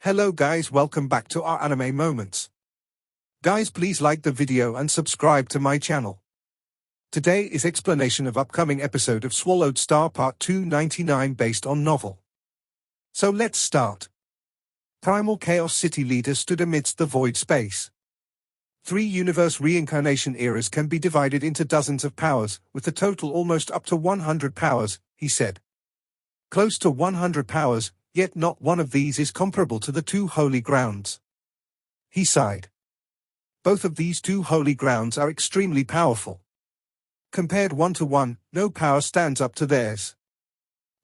Hello guys, welcome back to our anime moments. Guys, please like the video and subscribe to my channel. Today is explanation of upcoming episode of Swallowed Star Part 299 based on novel. So let's start. Primal Chaos City Leader stood amidst the void space. 3 universe reincarnation eras can be divided into dozens of powers, with the total almost up to 100 powers, he said. Close to 100 powers, yet not one of these is comparable to the 2 holy grounds. He sighed. Both of these 2 holy grounds are extremely powerful. Compared 1-to-1, no power stands up to theirs.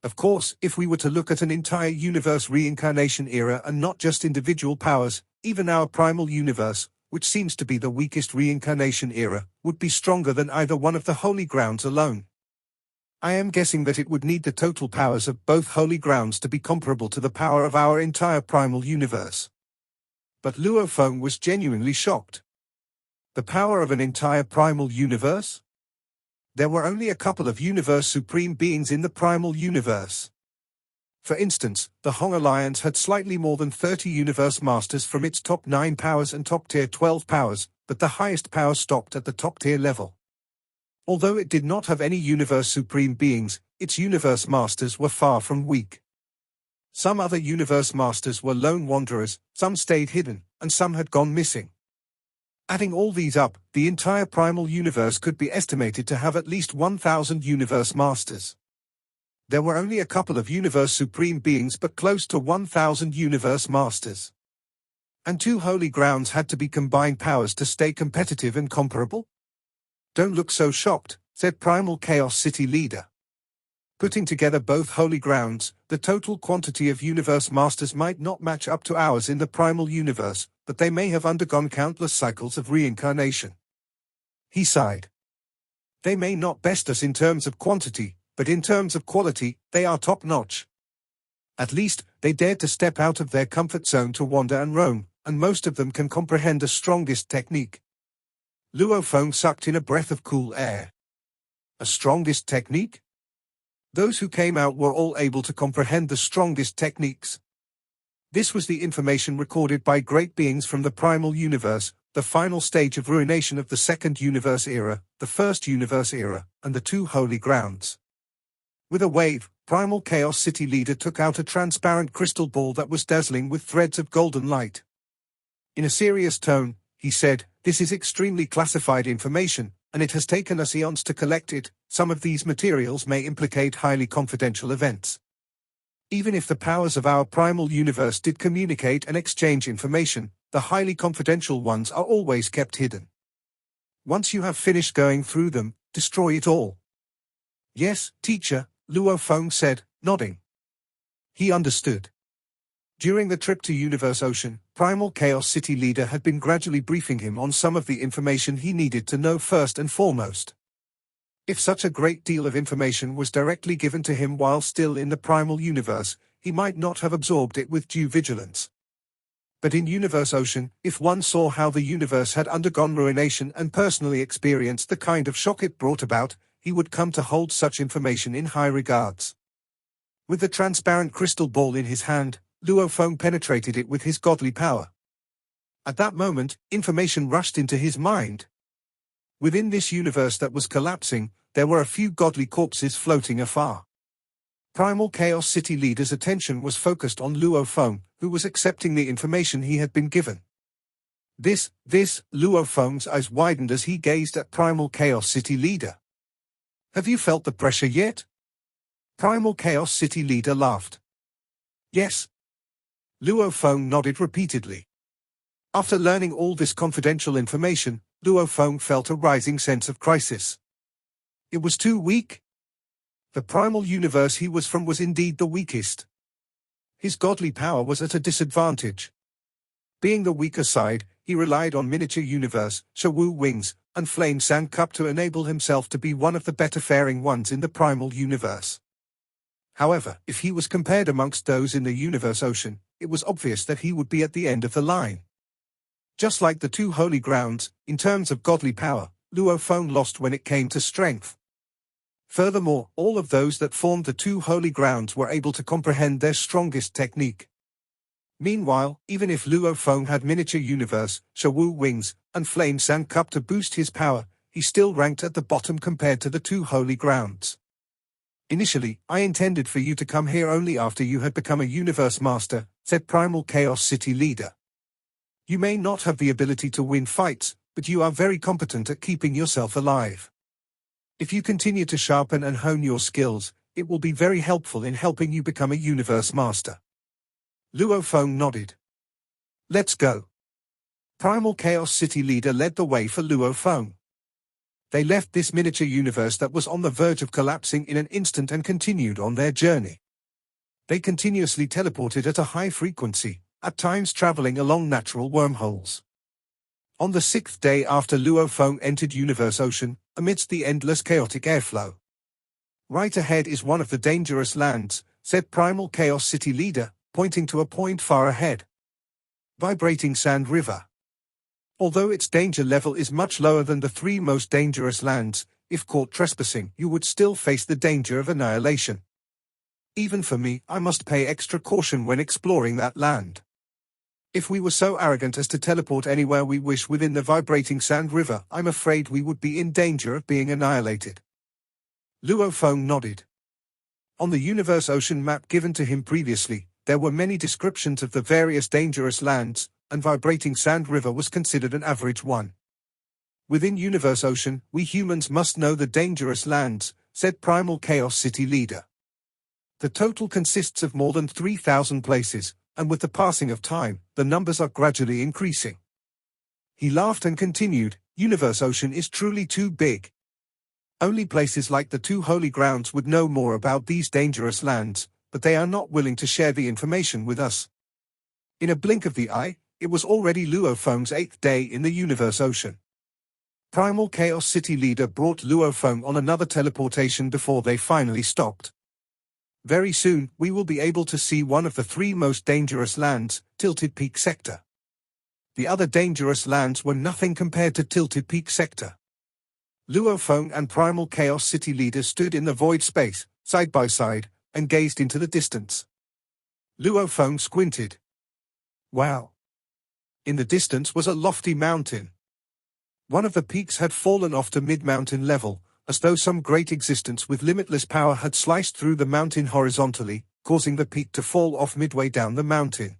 Of course, if we were to look at an entire universe reincarnation era and not just individual powers, even our primal universe, which seems to be the weakest reincarnation era, would be stronger than either one of the holy grounds alone. I am guessing that it would need the total powers of both holy grounds to be comparable to the power of our entire primal universe. But Luo Feng was genuinely shocked. The power of an entire primal universe? There were only a couple of universe supreme beings in the primal universe. For instance, the Hong Alliance had slightly more than 30 universe masters from its top 9 powers and top tier 12 powers, but the highest power stopped at the top tier level. Although it did not have any universe supreme beings, its universe masters were far from weak. Some other universe masters were lone wanderers, some stayed hidden, and some had gone missing. Adding all these up, the entire primal universe could be estimated to have at least 1,000 universe masters. There were only a couple of universe supreme beings but close to 1,000 universe masters. And 2 holy grounds had to be combined powers to stay competitive and comparable? Don't look so shocked, said Primal Chaos City Leader. Putting together both holy grounds, the total quantity of universe masters might not match up to ours in the primal universe, but they may have undergone countless cycles of reincarnation. He sighed. They may not best us in terms of quantity, but in terms of quality, they are top-notch. At least, they dared to step out of their comfort zone to wander and roam, and most of them can comprehend the strongest technique. Luo Feng sucked in a breath of cool air. A strongest technique? Those who came out were all able to comprehend the strongest techniques. This was the information recorded by great beings from the primal universe, the final stage of ruination of the second universe era, the first universe era, and the 2 holy grounds. With a wave, Primal Chaos City Leader took out a transparent crystal ball that was dazzling with threads of golden light. In a serious tone, he said, "This is extremely classified information, and it has taken us eons to collect it. Some of these materials may implicate highly confidential events. Even if the powers of our primal universe did communicate and exchange information, the highly confidential ones are always kept hidden. Once you have finished going through them, destroy it all." "Yes, teacher," Luo Feng said, nodding. He understood. During the trip to Universe Ocean, Primal Chaos City Leader had been gradually briefing him on some of the information he needed to know first and foremost. If such a great deal of information was directly given to him while still in the primal universe, he might not have absorbed it with due vigilance. But in Universe Ocean, if one saw how the universe had undergone ruination and personally experienced the kind of shock it brought about, he would come to hold such information in high regards. With the transparent crystal ball in his hand, Luo Feng penetrated it with his godly power. At that moment, information rushed into his mind. Within this universe that was collapsing, there were a few godly corpses floating afar. Primal Chaos City Leader's attention was focused on Luo Feng, who was accepting the information he had been given. This, Luo Feng's eyes widened as he gazed at Primal Chaos City Leader. "Have you felt the pressure yet?" Primal Chaos City Leader laughed. "Yes." Luo Feng nodded repeatedly. After learning all this confidential information, Luo Feng felt a rising sense of crisis. It was too weak. The primal universe he was from was indeed the weakest. His godly power was at a disadvantage. Being the weaker side, he relied on miniature universe, Shawu wings, and flame sand cup to enable himself to be one of the better faring ones in the primal universe. However, if he was compared amongst those in the Universe Ocean, it was obvious that he would be at the end of the line. Just like the 2 holy grounds, in terms of godly power, Luo Feng lost when it came to strength. Furthermore, all of those that formed the 2 holy grounds were able to comprehend their strongest technique. Meanwhile, even if Luo Feng had miniature universe, Shawu wings, and flame sand cup to boost his power, he still ranked at the bottom compared to the two holy grounds. Initially, I intended for you to come here only after you had become a universe master, said Primal Chaos City leader. You may not have the ability to win fights, but you are very competent at keeping yourself alive. If you continue to sharpen and hone your skills, it will be very helpful in helping you become a universe master. Luo Feng nodded. Let's go. Primal Chaos City leader led the way for Luo Feng. They left this miniature universe that was on the verge of collapsing in an instant and continued on their journey. They continuously teleported at a high frequency, at times traveling along natural wormholes. On the 6th day after Luo Feng entered Universe Ocean, amidst the endless chaotic airflow. Right ahead is one of the dangerous lands, said Primal Chaos City leader, pointing to a point far ahead. Vibrating Sand River. Although its danger level is much lower than the 3 most dangerous lands, if caught trespassing, you would still face the danger of annihilation. Even for me, I must pay extra caution when exploring that land. If we were so arrogant as to teleport anywhere we wish within the Vibrating Sand River, I'm afraid we would be in danger of being annihilated. Luo Feng nodded. On the Universe Ocean map given to him previously, there were many descriptions of the various dangerous lands, and Vibrating Sand River was considered an average one. Within Universe Ocean, we humans must know the dangerous lands, said Primal Chaos City leader. The total consists of more than 3,000 places, and with the passing of time, the numbers are gradually increasing. He laughed and continued, Universe Ocean is truly too big. Only places like the 2 holy grounds would know more about these dangerous lands, but they are not willing to share the information with us. In a blink of the eye, it was already Luo Feng's 8th day in the Universe Ocean. Primal Chaos City leader brought Luo Feng on another teleportation before they finally stopped. Very soon, we will be able to see one of the 3 most dangerous lands, Tilted Peak Sector. The other dangerous lands were nothing compared to Tilted Peak Sector. Luo Feng and Primal Chaos City leader stood in the void space, side by side, and gazed into the distance. Luo Feng squinted. Wow! In the distance was a lofty mountain. One of the peaks had fallen off to mid-mountain level, as though some great existence with limitless power had sliced through the mountain horizontally, causing the peak to fall off midway down the mountain.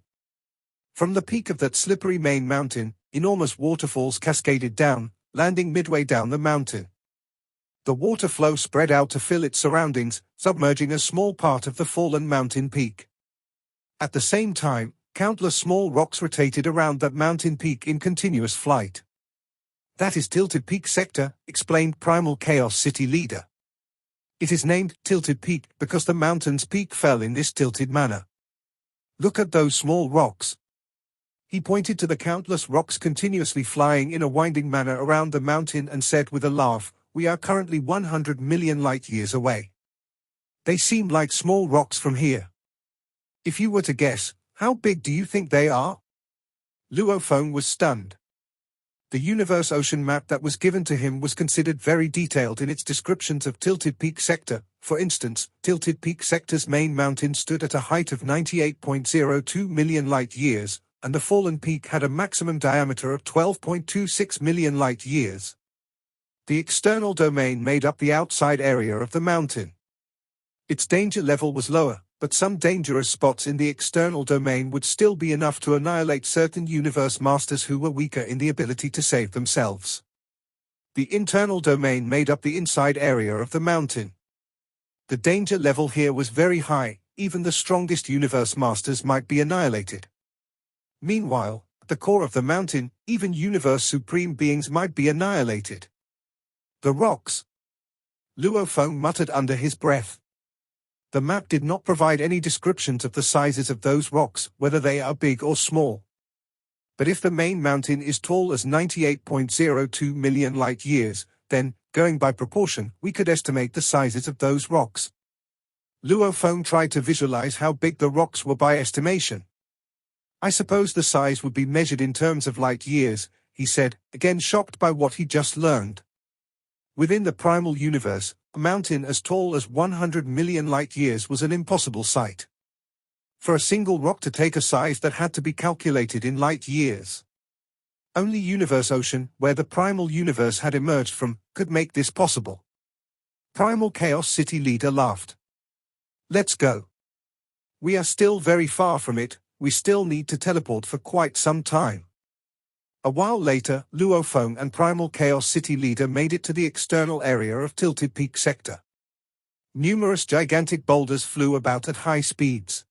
From the peak of that slippery main mountain, enormous waterfalls cascaded down, landing midway down the mountain. The water flow spread out to fill its surroundings, submerging a small part of the fallen mountain peak. At the same time, countless small rocks rotated around that mountain peak in continuous flight. That is Tilted Peak Sector, explained Primal Chaos City leader. It is named Tilted Peak because the mountain's peak fell in this tilted manner. Look at those small rocks. He pointed to the countless rocks continuously flying in a winding manner around the mountain and said with a laugh, we are currently 100 million light-years away. They seem like small rocks from here. If you were to guess, how big do you think they are? Luo Feng was stunned. The Universe Ocean map that was given to him was considered very detailed in its descriptions of Tilted Peak Sector. For instance, Tilted Peak Sector's main mountain stood at a height of 98.02 million light-years, and the fallen peak had a maximum diameter of 12.26 million light-years. The external domain made up the outside area of the mountain. Its danger level was lower, but some dangerous spots in the external domain would still be enough to annihilate certain universe masters who were weaker in the ability to save themselves. The internal domain made up the inside area of the mountain. The danger level here was very high, even the strongest universe masters might be annihilated. Meanwhile, at the core of the mountain, even universe supreme beings might be annihilated. The rocks. Luo Feng muttered under his breath. The map did not provide any descriptions of the sizes of those rocks, whether they are big or small. But if the main mountain is tall as 98.02 million light-years, then, going by proportion, we could estimate the sizes of those rocks. Luo Feng tried to visualize how big the rocks were by estimation. I suppose the size would be measured in terms of light-years, he said, again shocked by what he just learned. Within the primal universe, a mountain as tall as 100 million light-years was an impossible sight. for a single rock to take a size that had to be calculated in light years. Only Universe Ocean, where the primal universe had emerged from, could make this possible. Primal Chaos City leader laughed. Let's go. We are still very far from it, we still need to teleport for quite some time. A while later, Luo Feng and Primal Chaos City leader made it to the external area of Tilted Peak sector. Numerous gigantic boulders flew about at high speeds.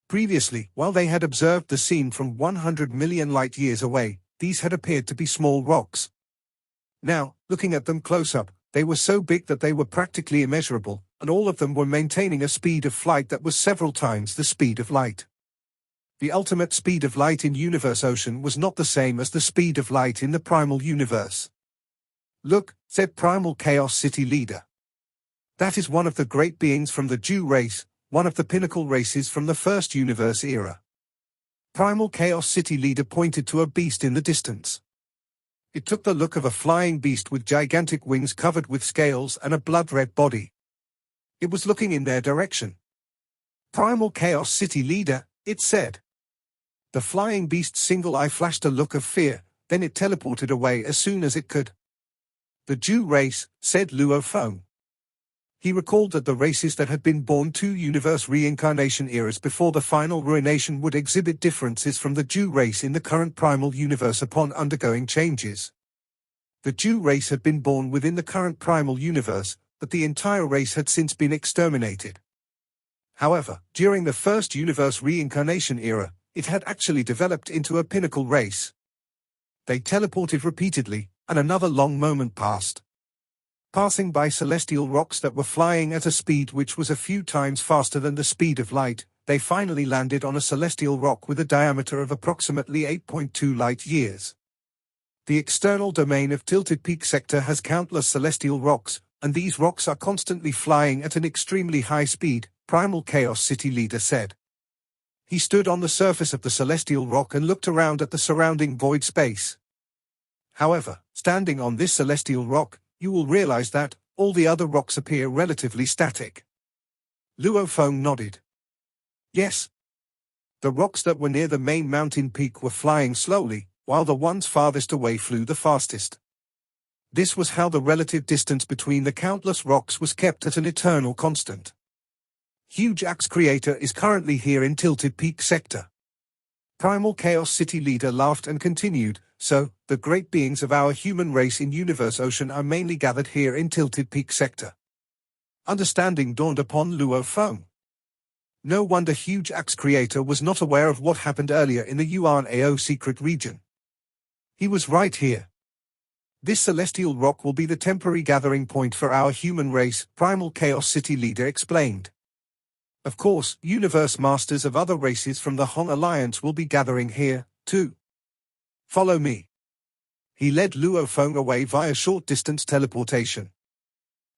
Previously, while they had observed the scene from 100 million light-years away, these had appeared to be small rocks. Now, looking at them close up, they were so big that they were practically immeasurable, and all of them were maintaining a speed of flight that was several times the speed of light. The ultimate speed of light in Universe Ocean was not the same as the speed of light in the primal universe. Look, said Primal Chaos City leader. That is one of the great beings from the Jew race, one of the pinnacle races from the first universe era. Primal Chaos City leader pointed to a beast in the distance. It took the look of a flying beast with gigantic wings covered with scales and a blood-red body. It was looking in their direction. Primal Chaos City leader, it said. The flying beast's single eye flashed a look of fear, then it teleported away as soon as it could. The Jew race, said Luo Feng. He recalled that the races that had been born 2 universe reincarnation eras before the final ruination would exhibit differences from the Jew race in the current primal universe upon undergoing changes. The Jew race had been born within the current primal universe, but the entire race had since been exterminated. However, during the first universe reincarnation era, it had actually developed into a pinnacle race. They teleported repeatedly, and another long moment passed. Passing by celestial rocks that were flying at a speed which was a few times faster than the speed of light, they finally landed on a celestial rock with a diameter of approximately 8.2 light-years. The external domain of Tilted Peak sector has countless celestial rocks, and these rocks are constantly flying at an extremely high speed, Primal Chaos City leader said. He stood on the surface of the celestial rock and looked around at the surrounding void space. However, standing on this celestial rock, you will realize that all the other rocks appear relatively static. Luo Feng nodded. Yes. The rocks that were near the main mountain peak were flying slowly, while the ones farthest away flew the fastest. This was how the relative distance between the countless rocks was kept at an eternal constant. Huge Axe Creator is currently here in Tilted Peak sector. Primal Chaos City leader laughed and continued, so, the great beings of our human race in Universe Ocean are mainly gathered here in Tilted Peak sector. Understanding dawned upon Luo Feng. No wonder Huge Axe Creator was not aware of what happened earlier in the Yuan Ao secret region. He was right here. This celestial rock will be the temporary gathering point for our human race, Primal Chaos City leader explained. Of course, universe masters of other races from the Hong Alliance will be gathering here, too. Follow me. He led Luo Feng away via short-distance teleportation.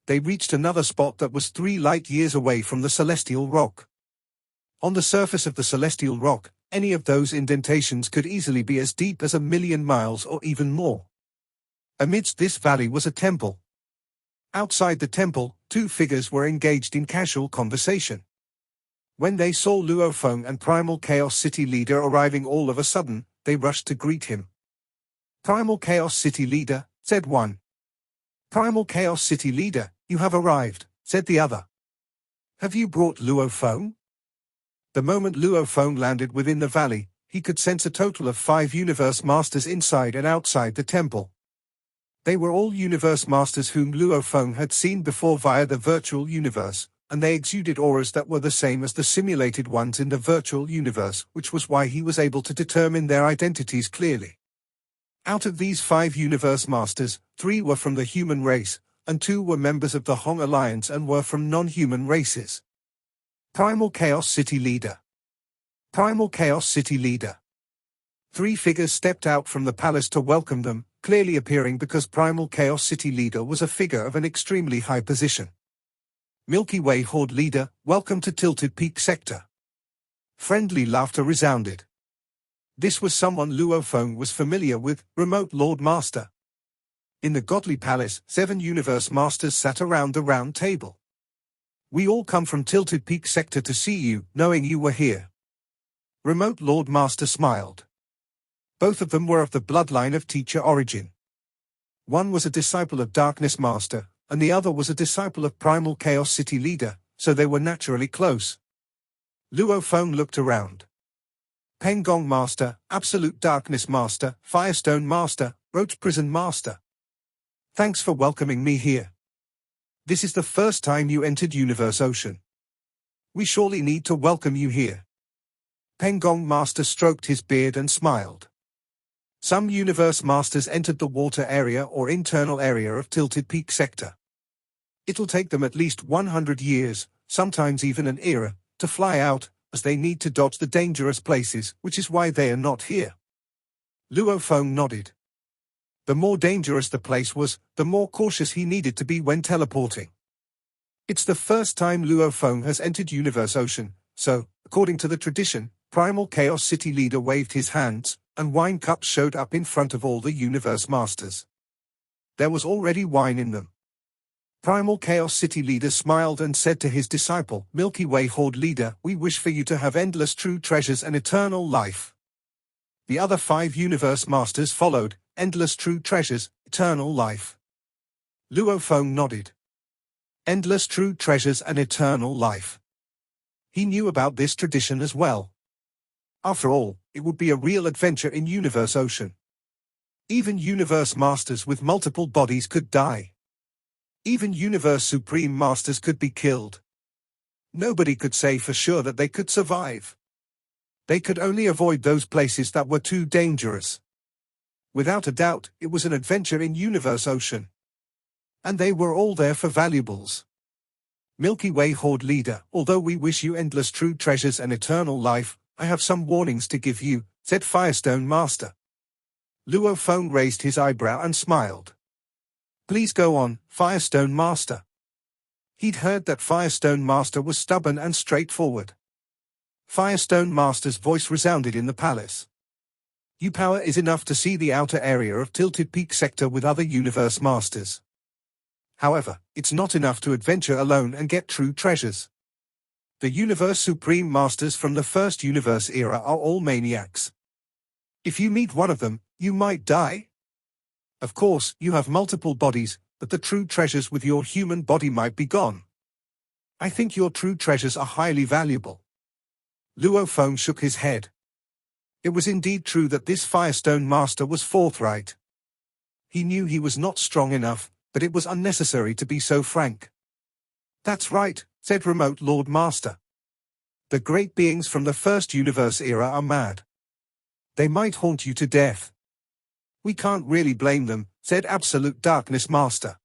They reached another spot that was 3 light-years away from the celestial rock. On the surface of the celestial rock, any of those indentations could easily be as deep as 1,000,000 miles or even more. Amidst this valley was a temple. Outside the temple, 2 figures were engaged in casual conversation. When they saw Luo Feng and Primal Chaos City leader arriving all of a sudden, they rushed to greet him. Primal Chaos City leader, said one. Primal Chaos City leader, you have arrived, said the other. Have you brought Luo Feng? The moment Luo Feng landed within the valley, he could sense a total of 5 universe masters inside and outside the temple. They were all universe masters whom Luo Feng had seen before via the virtual universe, and they exuded auras that were the same as the simulated ones in the virtual universe, which was why he was able to determine their identities clearly. Out of these 5 universe masters, 3 were from the human race, and 2 were members of the Hong Alliance and were from non-human races. Primal Chaos City leader. Primal Chaos City leader. 3 figures stepped out from the palace to welcome them, clearly appearing because Primal Chaos City leader was a figure of an extremely high position. Milky Way Horde leader, welcome to Tilted Peak sector. Friendly laughter resounded. This was someone Luo Feng was familiar with, Remote Lord Master. In the Godly Palace, 7 universe masters sat around the round table. We all come from Tilted Peak Sector to see you, knowing you were here. Remote Lord Master smiled. Both of them were of the bloodline of teacher origin. One was a disciple of Darkness Master, and the other was a disciple of Primal Chaos City Leader, so they were naturally close. Luo Feng looked around. Pengong Master, Absolute Darkness Master, Firestone Master, Roach Prison Master. Thanks for welcoming me here. This is the first time you entered Universe Ocean. We surely need to welcome you here. Pengong Master stroked his beard and smiled. Some Universe Masters entered the water area or internal area of Tilted Peak Sector. It'll take them at least 100 years, sometimes even an era, to fly out, as they need to dodge the dangerous places, which is why they are not here. Luo Feng nodded. The more dangerous the place was, the more cautious he needed to be when teleporting. It's the first time Luo Feng has entered Universe Ocean, so, according to the tradition, Primal Chaos City Leader waved his hands, and wine cups showed up in front of all the Universe Masters. There was already wine in them. Primal Chaos City Leader smiled and said to his disciple, Milky Way Horde Leader, we wish for you to have endless true treasures and eternal life. The other 5 Universe Masters followed, endless true treasures, eternal life. Luo Feng nodded. Endless true treasures and eternal life. He knew about this tradition as well. After all, it would be a real adventure in Universe Ocean. Even Universe Masters with multiple bodies could die. Even Universe Supreme Masters could be killed. Nobody could say for sure that they could survive. They could only avoid those places that were too dangerous. Without a doubt, it was an adventure in Universe Ocean. And they were all there for valuables. Milky Way Horde Leader, although we wish you endless true treasures and eternal life, I have some warnings to give you, said Firestone Master. Luo Feng raised his eyebrow and smiled. Please go on, Firestone Master. He'd heard that Firestone Master was stubborn and straightforward. Firestone Master's voice resounded in the palace. Your power is enough to see the outer area of Tilted Peak Sector with other Universe Masters. However, it's not enough to adventure alone and get true treasures. The Universe Supreme Masters from the first Universe era are all maniacs. If you meet one of them, you might die. Of course, you have multiple bodies, but the true treasures with your human body might be gone. I think your true treasures are highly valuable. Luo Feng shook his head. It was indeed true that this Firestone Master was forthright. He knew he was not strong enough, but it was unnecessary to be so frank. That's right, said Remote Lord Master. The great beings from the first Universe era are mad. They might haunt you to death. We can't really blame them, said Absolute Darkness Master.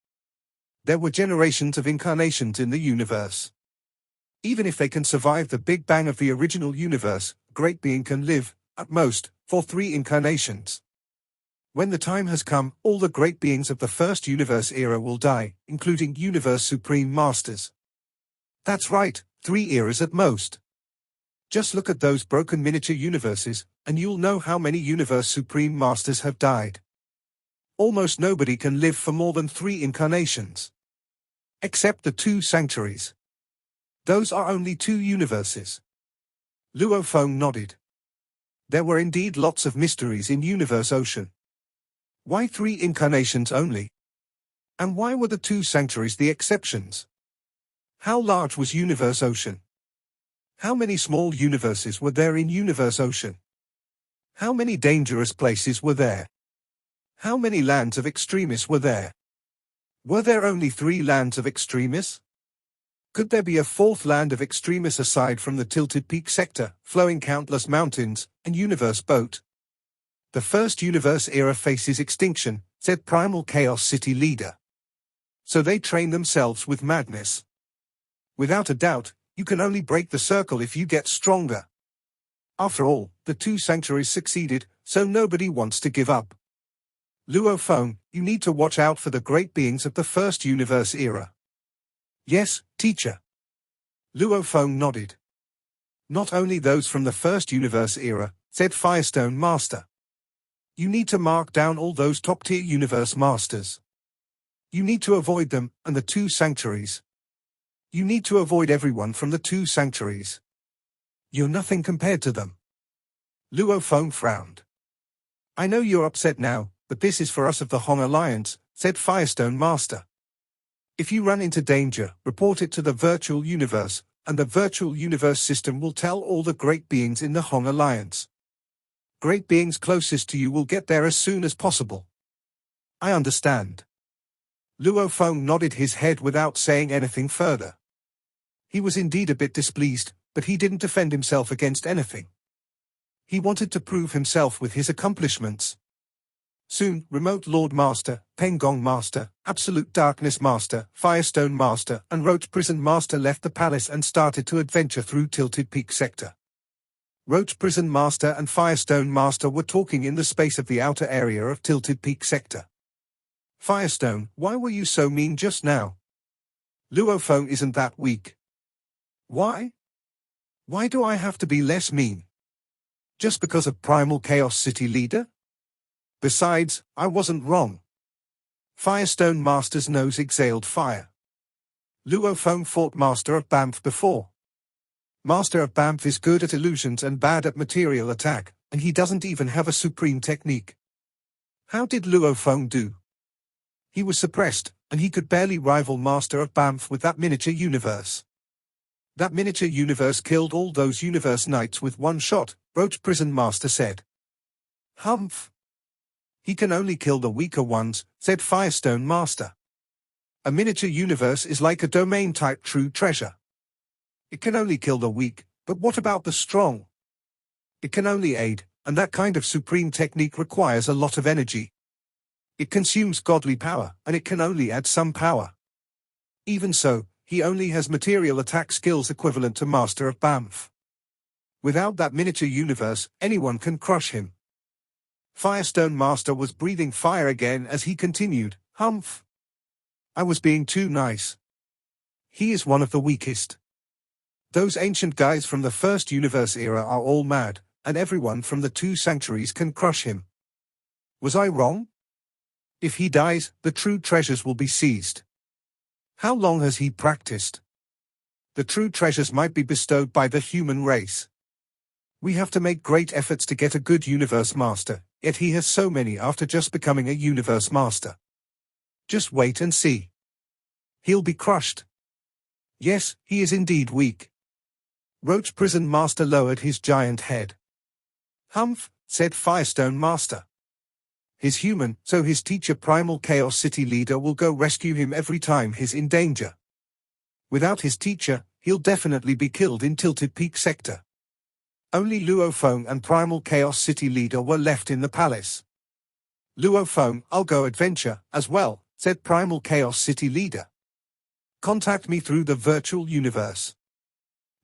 There were generations of incarnations in the universe. Even if they can survive the Big Bang of the original universe, a great being can live, at most, for 3 incarnations. When the time has come, all the great beings of the first universe era will die, including Universe Supreme Masters. That's right, 3 eras at most. Just look at those broken miniature universes, and you'll know how many Universe Supreme Masters have died. Almost nobody can live for more than 3 incarnations. Except the 2 sanctuaries. Those are only 2 universes. Luo Feng nodded. There were indeed lots of mysteries in Universe Ocean. Why 3 incarnations only? And why were the 2 sanctuaries the exceptions? How large was Universe Ocean? How many small universes were there in Universe Ocean? How many dangerous places were there? How many lands of extremis were there? Were there only 3 lands of extremis? Could there be a 4th land of extremis aside from the Tilted Peak Sector, flowing countless mountains, and Universe Boat? The first Universe era faces extinction, said Primal Chaos City Leader. So they train themselves with madness. Without a doubt, you can only break the circle if you get stronger. After all, the 2 sanctuaries succeeded, so nobody wants to give up. Luo Feng, you need to watch out for the great beings of the first Universe era. Yes, teacher. Luo Feng nodded. Not only those from the first Universe era, said Firestone Master. You need to mark down all those top-tier Universe Masters. You need to avoid them, and the 2 sanctuaries. You need to avoid everyone from the two sanctuaries. You're nothing compared to them. Luo Feng frowned. I know you're upset now, but this is for us of the Hong Alliance, said Firestone Master. If you run into danger, report it to the virtual universe, and the virtual universe system will tell all the great beings in the Hong Alliance. Great beings closest to you will get there as soon as possible. I understand. Luo Feng nodded his head without saying anything further. He was indeed a bit displeased, but he didn't defend himself against anything. He wanted to prove himself with his accomplishments. Soon, Remote Lord Master, Pengong Master, Absolute Darkness Master, Firestone Master, and Roach Prison Master left the palace and started to adventure through Tilted Peak Sector. Roach Prison Master and Firestone Master were talking in the space of the outer area of Tilted Peak Sector. Firestone, why were you so mean just now? Luo Feng isn't that weak. Why? Why do I have to be less mean? Just because of Primal Chaos City Leader? Besides, I wasn't wrong. Firestone Master's nose exhaled fire. Luo Feng fought Master of Banff before. Master of Banff is good at illusions and bad at material attack, and he doesn't even have a supreme technique. How did Luo Feng do? He was suppressed, and he could barely rival Master of Banff with that miniature universe. That miniature universe killed all those universe knights with one shot, Roach Prison Master said. Humph. He can only kill the weaker ones, said Firestone Master. A miniature universe is like a domain-type true treasure. It can only kill the weak, but what about the strong? It can only aid, and that kind of supreme technique requires a lot of energy. It consumes godly power, and it can only add some power. Even so, he only has material attack skills equivalent to Master of Banff. Without that miniature universe, anyone can crush him. Firestone Master was breathing fire again as he continued, Humph. I was being too nice. He is one of the weakest. Those ancient guys from the first universe era are all mad, and everyone from the two sanctuaries can crush him. Was I wrong? If he dies, the true treasures will be seized. How long has he practiced? The true treasures might be bestowed by the human race. We have to make great efforts to get a good universe master, yet he has so many after just becoming a universe master. Just wait and see. He'll be crushed. Yes, he is indeed weak. Roach Prison Master lowered his giant head. Humph, said Firestone Master. He's human, so his teacher Primal Chaos City Leader will go rescue him every time he's in danger. Without his teacher, he'll definitely be killed in Tilted Peak Sector. Only Luo Feng and Primal Chaos City Leader were left in the palace. Luo Feng, I'll go adventure, as well, said Primal Chaos City Leader. Contact me through the virtual universe.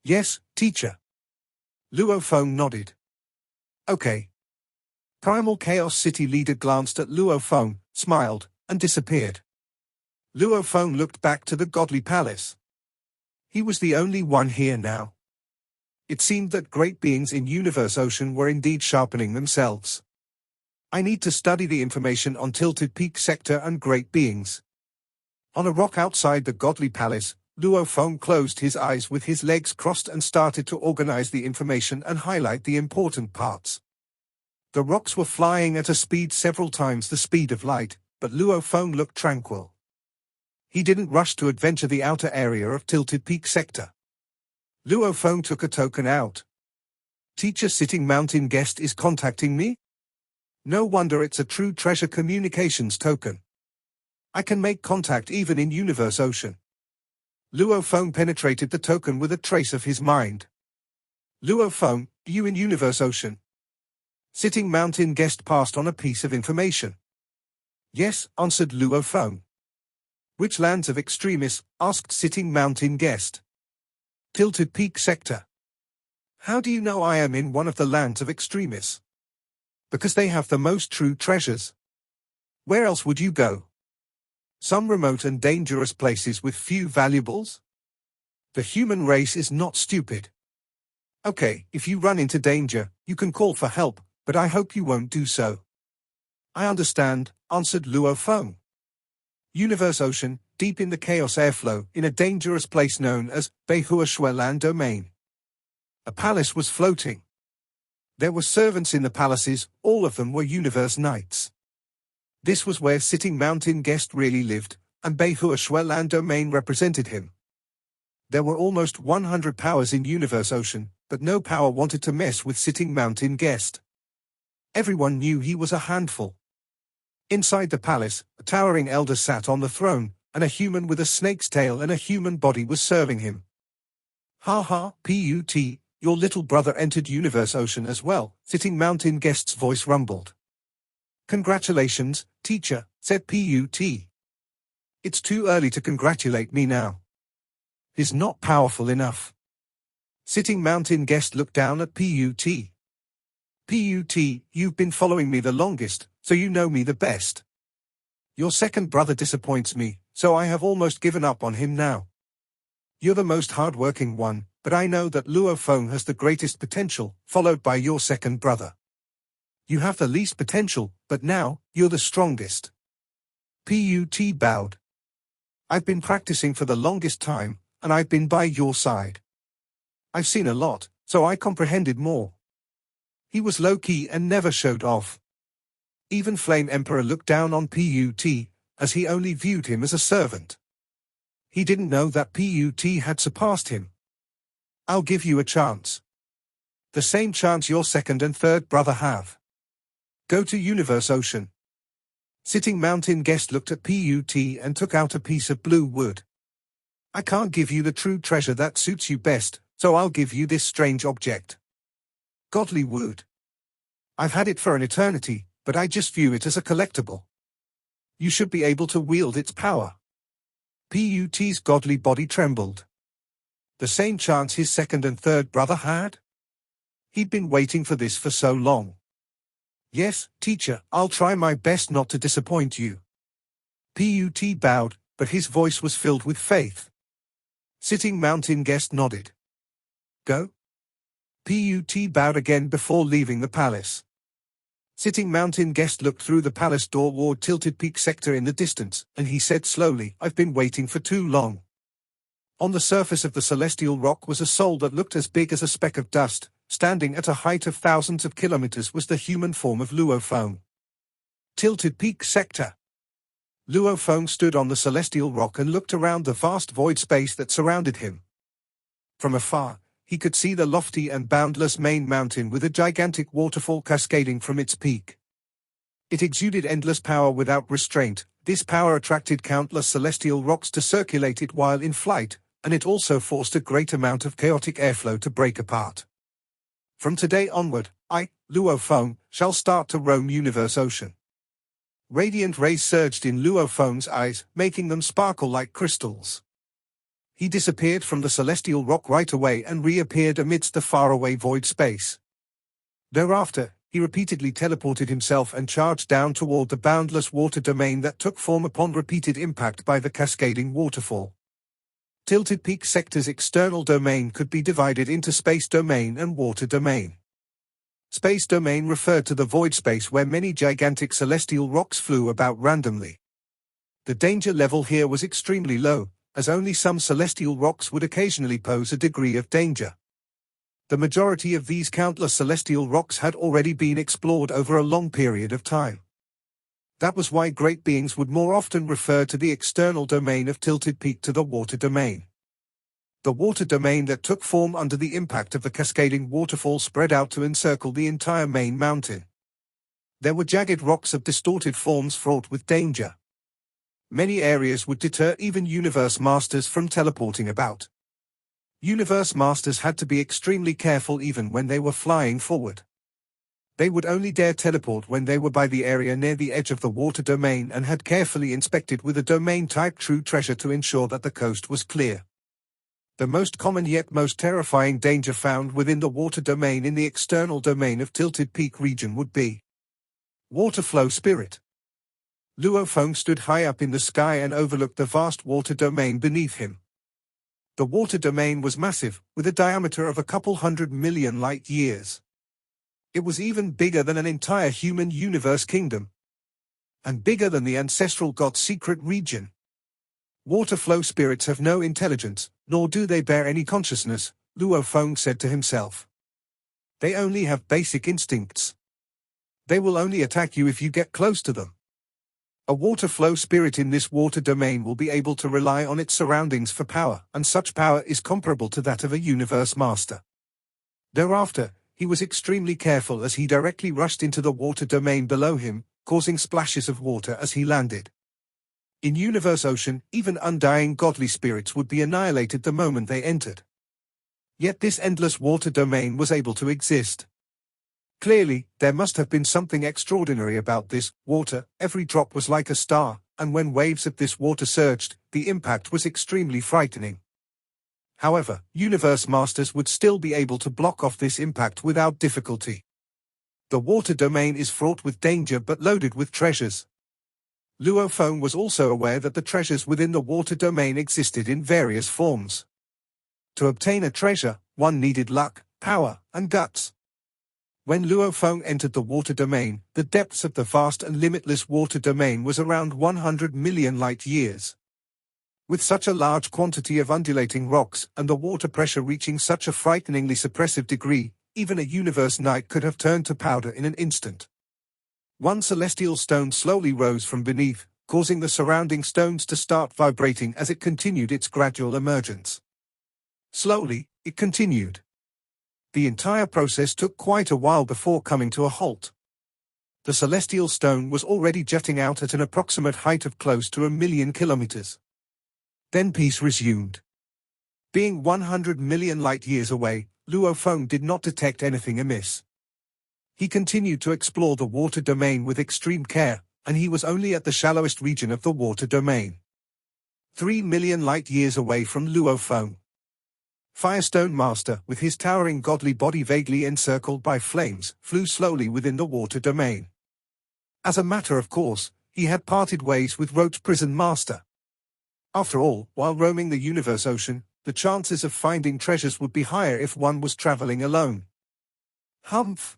Yes, teacher. Luo Feng nodded. Okay. Primal Chaos City Leader glanced at Luo Feng, smiled, and disappeared. Luo Feng looked back to the godly palace. He was the only one here now. It seemed that great beings in Universe Ocean were indeed sharpening themselves. I need to study the information on Tilted Peak Sector and great beings. On a rock outside the godly palace, Luo Feng closed his eyes with his legs crossed and started to organize the information and highlight the important parts. The rocks were flying at a speed several times the speed of light, but Luo Feng looked tranquil. He didn't rush to adventure the outer area of Tilted Peak Sector. Luo Feng took a token out. Teacher Sitting Mountain Guest is contacting me? No wonder it's a true treasure communications token. I can make contact even in Universe Ocean. Luo Feng penetrated the token with a trace of his mind. Luo Feng, you in Universe Ocean? Sitting Mountain Guest passed on a piece of information. Yes, answered Luo Feng. Which lands of extremis? Asked Sitting Mountain Guest. Tilted Peak Sector. How do you know I am in one of the lands of extremis? Because they have the most true treasures. Where else would you go? Some remote and dangerous places with few valuables? The human race is not stupid. Okay, if you run into danger, you can call for help, but I hope you won't do so. I understand, answered Luo Feng. Universe Ocean, deep in the chaos airflow, in a dangerous place known as Behuashuelan Domain. A palace was floating. There were servants in the palaces, all of them were universe knights. This was where Sitting Mountain Guest really lived, and Behuashuelan Domain represented him. There were almost 100 powers in Universe Ocean, but no power wanted to mess with Sitting Mountain Guest. Everyone knew he was a handful. Inside the palace, a towering elder sat on the throne, and a human with a snake's tail and a human body was serving him. Ha ha, Put, your little brother entered Universe Ocean as well, Sitting Mountain Guest's voice rumbled. Congratulations, teacher, said Put. It's too early to congratulate me now. He's not powerful enough. Sitting Mountain Guest looked down at Put. Put, you've been following me the longest, so you know me the best. Your second brother disappoints me, so I have almost given up on him now. You're the most hard-working one, but I know that Luo Feng has the greatest potential, followed by your second brother. You have the least potential, but now, you're the strongest. Put bowed. I've been practicing for the longest time, and I've been by your side. I've seen a lot, so I comprehended more. He was low-key and never showed off. Even Flame Emperor looked down on Put, as he only viewed him as a servant. He didn't know that Put had surpassed him. I'll give you a chance. The same chance your second and third brother have. Go to Universe Ocean. Sitting Mountain Guest looked at Put and took out a piece of blue wood. I can't give you the true treasure that suits you best, so I'll give you this strange object. Godly wood. I've had it for an eternity, but I just view it as a collectible. You should be able to wield its power. Put's godly body trembled. The same chance his second and third brother had? He'd been waiting for this for so long. Yes, teacher, I'll try my best not to disappoint you. Put bowed, but his voice was filled with faith. Sitting Mountain Guest nodded. Go? Put bowed again before leaving the palace. Sitting Mountain Guest looked through the palace door toward Tilted Peak sector in the distance, and he said slowly, I've been waiting for too long. On the surface of the celestial rock was a soul that looked as big as a speck of dust. Standing at a height of thousands of kilometers was the human form of Luo Feng. Tilted Peak sector. Luo Feng stood on the celestial rock and looked around the vast void space that surrounded him. From afar, he could see the lofty and boundless main mountain with a gigantic waterfall cascading from its peak. It exuded endless power without restraint. This power attracted countless celestial rocks to circulate it while in flight, and it also forced a great amount of chaotic airflow to break apart. From today onward, I, Luo Feng, shall start to roam Universe Ocean. Radiant rays surged in Luo Feng's eyes, making them sparkle like crystals. He disappeared from the celestial rock right away and reappeared amidst the faraway void space. Thereafter, he repeatedly teleported himself and charged down toward the boundless water domain that took form upon repeated impact by the cascading waterfall. Tilted Peak sector's external domain could be divided into space domain and water domain. Space domain referred to the void space where many gigantic celestial rocks flew about randomly. The danger level here was extremely low, as only some celestial rocks would occasionally pose a degree of danger. The majority of these countless celestial rocks had already been explored over a long period of time. That was why great beings would more often refer to the external domain of Tilted Peak to the water domain. The water domain that took form under the impact of the cascading waterfall spread out to encircle the entire main mountain. There were jagged rocks of distorted forms fraught with danger. Many areas would deter even Universe Masters from teleporting about. Universe Masters had to be extremely careful even when they were flying forward. They would only dare teleport when they were by the area near the edge of the water domain and had carefully inspected with a domain-type true treasure to ensure that the coast was clear. The most common yet most terrifying danger found within the water domain in the external domain of Tilted Peak region would be water flow spirit. Luo Feng stood high up in the sky and overlooked the vast water domain beneath him. The water domain was massive, with a diameter of a couple 100 million light years. It was even bigger than an entire human universe kingdom. And bigger than the ancestral god's secret region. Water flow spirits have no intelligence, nor do they bear any consciousness, Luo Feng said to himself. They only have basic instincts. They will only attack you if you get close to them. A water flow spirit in this water domain will be able to rely on its surroundings for power, and such power is comparable to that of a universe master. Thereafter, he was extremely careful as he directly rushed into the water domain below him, causing splashes of water as he landed. In Universe Ocean, even undying godly spirits would be annihilated the moment they entered. Yet this endless water domain was able to exist. Clearly, there must have been something extraordinary about this water. Every drop was like a star, and when waves of this water surged, the impact was extremely frightening. However, Universe Masters would still be able to block off this impact without difficulty. The water domain is fraught with danger but loaded with treasures. Luo Feng was also aware that the treasures within the water domain existed in various forms. To obtain a treasure, one needed luck, power, and guts. When Luo Feng entered the water domain, the depths of the vast and limitless water domain was around 100 million light-years. With such a large quantity of undulating rocks and the water pressure reaching such a frighteningly suppressive degree, even a universe knight could have turned to powder in an instant. One celestial stone slowly rose from beneath, causing the surrounding stones to start vibrating as it continued its gradual emergence. Slowly, it continued. The entire process took quite a while before coming to a halt. The celestial stone was already jutting out at an approximate height of close to 1,000,000 kilometers. Then peace resumed. Being 100 million light-years away, Luo Feng did not detect anything amiss. He continued to explore the water domain with extreme care, and he was only at the shallowest region of the water domain. 3 million light-years away from Luo Feng. Firestone Master, with his towering godly body vaguely encircled by flames, flew slowly within the water domain. As a matter of course, he had parted ways with Roach Prison Master. After all, while roaming the Universe Ocean, the chances of finding treasures would be higher if one was traveling alone. Humph!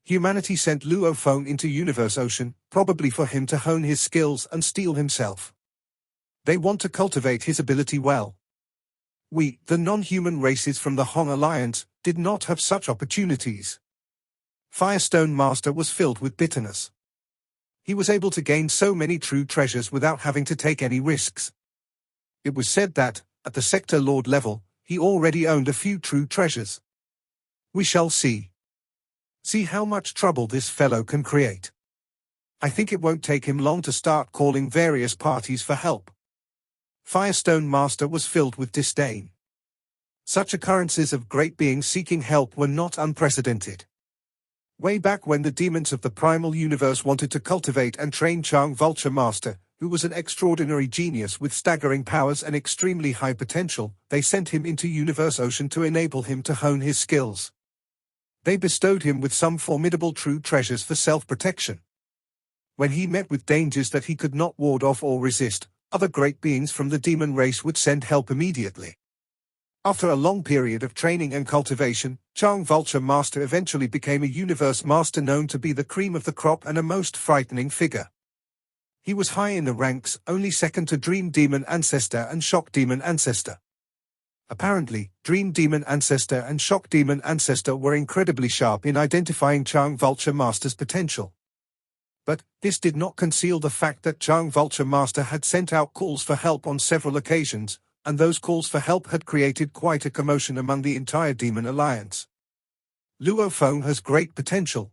Humanity sent Luo Feng into Universe Ocean, probably for him to hone his skills and steel himself. They want to cultivate his ability well. We, the non-human races from the Hong Alliance, did not have such opportunities. Firestone Master was filled with bitterness. He was able to gain so many true treasures without having to take any risks. It was said that, at the Sector Lord level, he already owned a few true treasures. We shall see. See how much trouble this fellow can create. I think it won't take him long to start calling various parties for help. Firestone Master was filled with disdain. Such occurrences of great beings seeking help were not unprecedented. Way back when the demons of the primal universe wanted to cultivate and train Chang Vulture Master, who was an extraordinary genius with staggering powers and extremely high potential, they sent him into Universe Ocean to enable him to hone his skills. They bestowed him with some formidable true treasures for self-protection. When he met with dangers that he could not ward off or resist, other great beings from the demon race would send help immediately. After a long period of training and cultivation, Chang Vulture Master eventually became a Universe Master known to be the cream of the crop and a most frightening figure. He was high in the ranks, only second to Dream Demon Ancestor and Shock Demon Ancestor. Apparently, Dream Demon Ancestor and Shock Demon Ancestor were incredibly sharp in identifying Chang Vulture Master's potential. But this did not conceal the fact that Chang Vulture Master had sent out calls for help on several occasions, and those calls for help had created quite a commotion among the entire Demon Alliance. Luo Feng has great potential.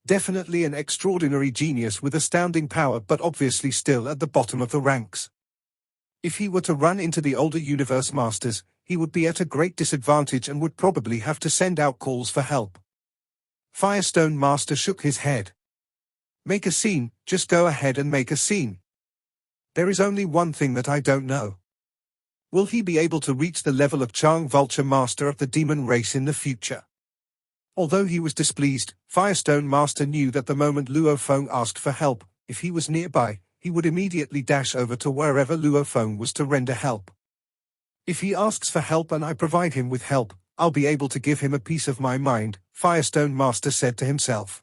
Definitely an extraordinary genius with astounding power, but obviously still at the bottom of the ranks. If he were to run into the older Universe Masters, he would be at a great disadvantage and would probably have to send out calls for help. Firestone Master shook his head. Make a scene, just go ahead and make a scene. There is only one thing that I don't know. Will he be able to reach the level of Chang Vulture Master of the demon race in the future? Although he was displeased, Firestone Master knew that the moment Luo Feng asked for help, if he was nearby, he would immediately dash over to wherever Luo Feng was to render help. If he asks for help and I provide him with help, I'll be able to give him a piece of my mind, Firestone Master said to himself.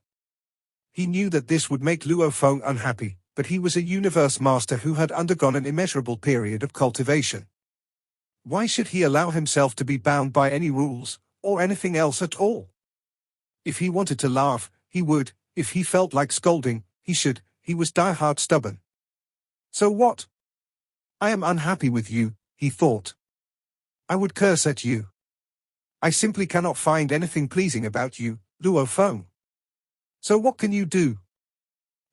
He knew that this would make Luo Feng unhappy, but he was a universe master who had undergone an immeasurable period of cultivation. Why should he allow himself to be bound by any rules, or anything else at all? If he wanted to laugh, he would. If he felt like scolding, he should. He was die-hard stubborn. So what? I am unhappy with you, he thought. I would curse at you. I simply cannot find anything pleasing about you, Luo Feng. So what can you do?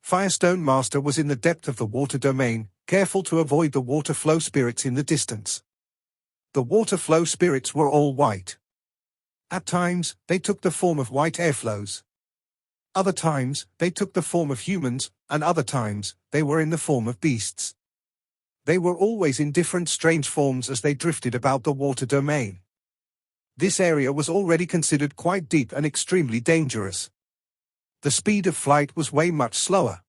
Firestone Master was in the depth of the water domain, careful to avoid the water flow spirits in the distance. The water flow spirits were all white. At times, they took the form of white airflows. Other times, they took the form of humans, and other times, they were in the form of beasts. They were always in different strange forms as they drifted about the water domain. This area was already considered quite deep and extremely dangerous. The speed of flight was way much slower.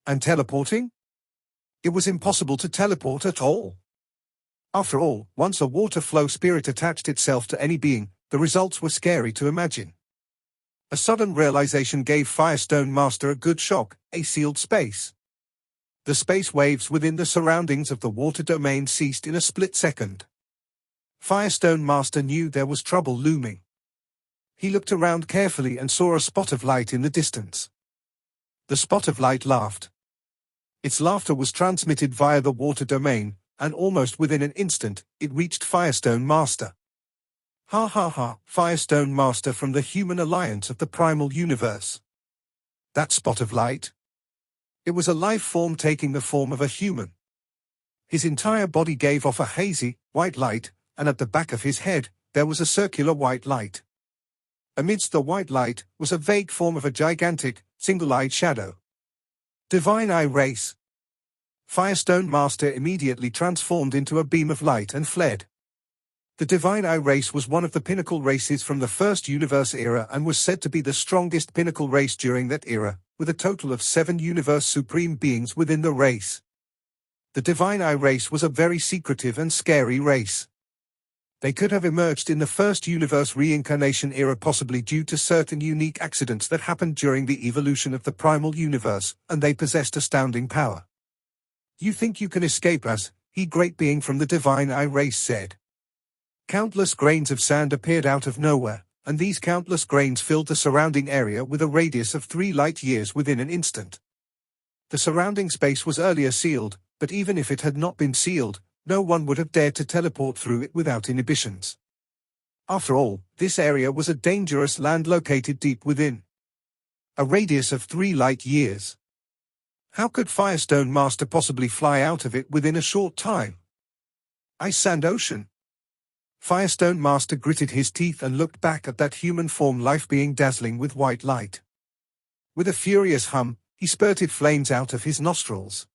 And teleporting? It was impossible to teleport at all. After all, once a water flow spirit attached itself to any being, the results were scary to imagine. A sudden realization gave Firestone Master a good shock: a sealed space. The space waves within the surroundings of the water domain ceased in a split second. Firestone Master knew there was trouble looming. He looked around carefully and saw a spot of light in the distance. The spot of light laughed. Its laughter was transmitted via the water domain, and almost within an instant, it reached Firestone Master. Ha ha ha, Firestone Master from the human alliance of the primal universe. That spot of light? It was a life form taking the form of a human. His entire body gave off a hazy, white light, and at the back of his head, there was a circular white light. Amidst the white light was a vague form of a gigantic, single-eyed shadow. Divine Eye Race. Firestone Master immediately transformed into a beam of light and fled. The Divine Eye race was one of the pinnacle races from the First Universe era and was said to be the strongest pinnacle race during that era, with a total of 7 Universe Supreme beings within the race. The Divine Eye race was a very secretive and scary race. They could have emerged in the First Universe reincarnation era, possibly due to certain unique accidents that happened during the evolution of the primal universe, and they possessed astounding power. You think you can escape us, he great being from the Divine Eye race said. Countless grains of sand appeared out of nowhere, and these countless grains filled the surrounding area with a radius of 3 light years within an instant. The surrounding space was earlier sealed, but even if it had not been sealed, no one would have dared to teleport through it without inhibitions. After all, this area was a dangerous land located deep within. A radius of 3 light years. How could Firestone Master possibly fly out of it within a short time? Ice Sand Ocean. Firestone Master gritted his teeth and looked back at that human form life being dazzling with white light. With a furious hum, he spurted flames out of his nostrils.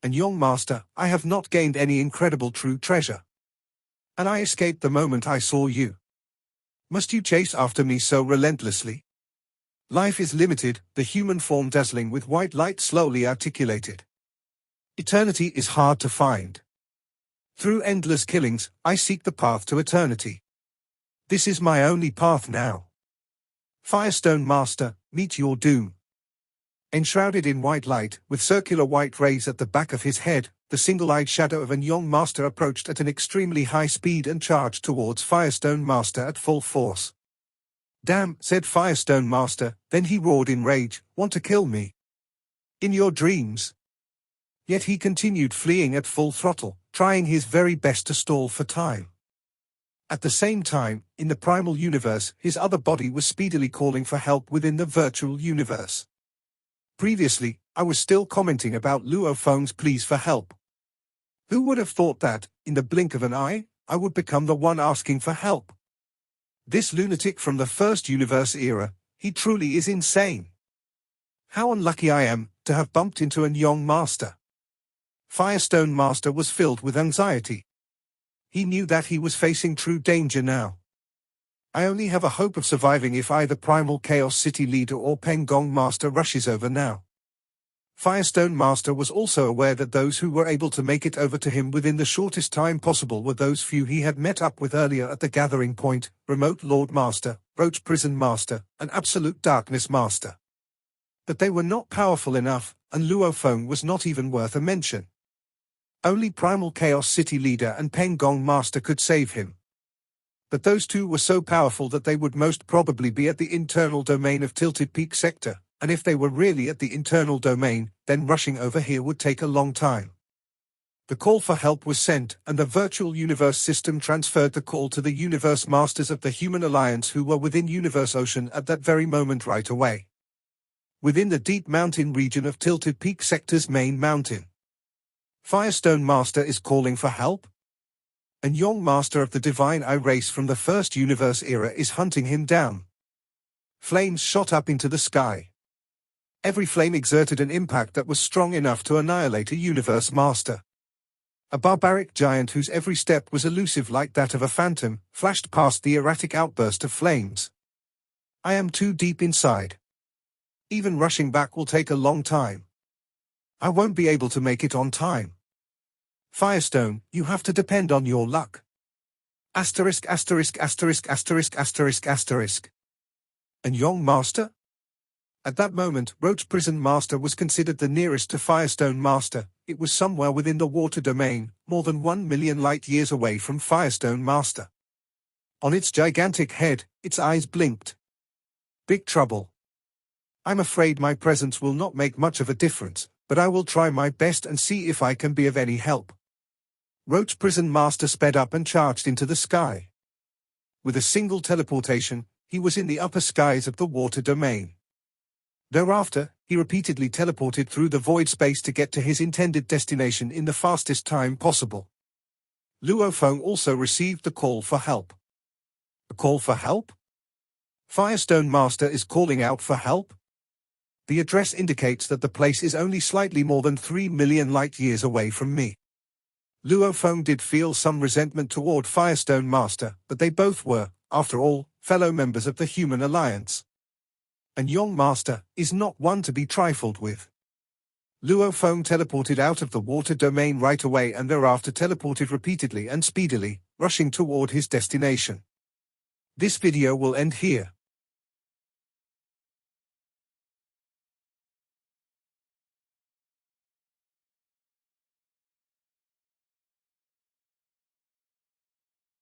And young Master, I have not gained any incredible true treasure. And I escaped the moment I saw you. Must you chase after me so relentlessly? Life is limited, the human form dazzling with white light slowly articulated. Eternity is hard to find. Through endless killings, I seek the path to eternity. This is my only path now. Firestone Master, meet your doom. Enshrouded in white light, with circular white rays at the back of his head, the single-eyed shadow of an young master approached at an extremely high speed and charged towards Firestone Master at full force. Damn, said Firestone Master, then he roared in rage, want to kill me? In your dreams. Yet he continued fleeing at full throttle, trying his very best to stall for time. At the same time, in the primal universe, his other body was speedily calling for help within the virtual universe. Previously, I was still commenting about Luo Feng's pleas for help. Who would have thought that, in the blink of an eye, I would become the one asking for help? This lunatic from the First Universe era, he truly is insane. How unlucky I am, to have bumped into an young master. Firestone Master was filled with anxiety. He knew that he was facing true danger now. I only have a hope of surviving if either Primal Chaos City Leader or Pengong Master rushes over now. Firestone Master was also aware that those who were able to make it over to him within the shortest time possible were those few he had met up with earlier at the gathering point: Remote Lord Master, Roach Prison Master, and Absolute Darkness Master. But they were not powerful enough, and Luo Feng was not even worth a mention. Only Primal Chaos City leader and Peng Gong Master could save him. But those two were so powerful that they would most probably be at the internal domain of Tilted Peak Sector, and if they were really at the internal domain, then rushing over here would take a long time. The call for help was sent, and the virtual universe system transferred the call to the universe masters of the Human Alliance who were within Universe Ocean at that very moment right away. Within the deep mountain region of Tilted Peak Sector's main mountain. Firestone Master is calling for help? And Yong Master of the Divine Eye race from the First Universe era is hunting him down. Flames shot up into the sky. Every flame exerted an impact that was strong enough to annihilate a Universe Master. A barbaric giant whose every step was elusive like that of a phantom, flashed past the erratic outburst of flames. I am too deep inside. Even rushing back will take a long time. I won't be able to make it on time. Firestone, you have to depend on your luck. Asterisk asterisk asterisk asterisk asterisk asterisk. And Yong Master? At that moment, Roach Prison Master was considered the nearest to Firestone Master. It was somewhere within the water domain, more than 1 million light-years away from Firestone Master. On its gigantic head, its eyes blinked. Big trouble. I'm afraid my presence will not make much of a difference, but I will try my best and see if I can be of any help. Roach Prison Master sped up and charged into the sky. With a single teleportation, he was in the upper skies of the water domain. Thereafter, he repeatedly teleported through the void space to get to his intended destination in the fastest time possible. Luo Feng also received the call for help. A call for help? Firestone Master is calling out for help? The address indicates that the place is only slightly more than 3 million light-years away from me. Luo Feng did feel some resentment toward Firestone Master, but they both were, after all, fellow members of the Human Alliance. And Yong Master is not one to be trifled with. Luo Feng teleported out of the water domain right away and thereafter teleported repeatedly and speedily, rushing toward his destination. This video will end here.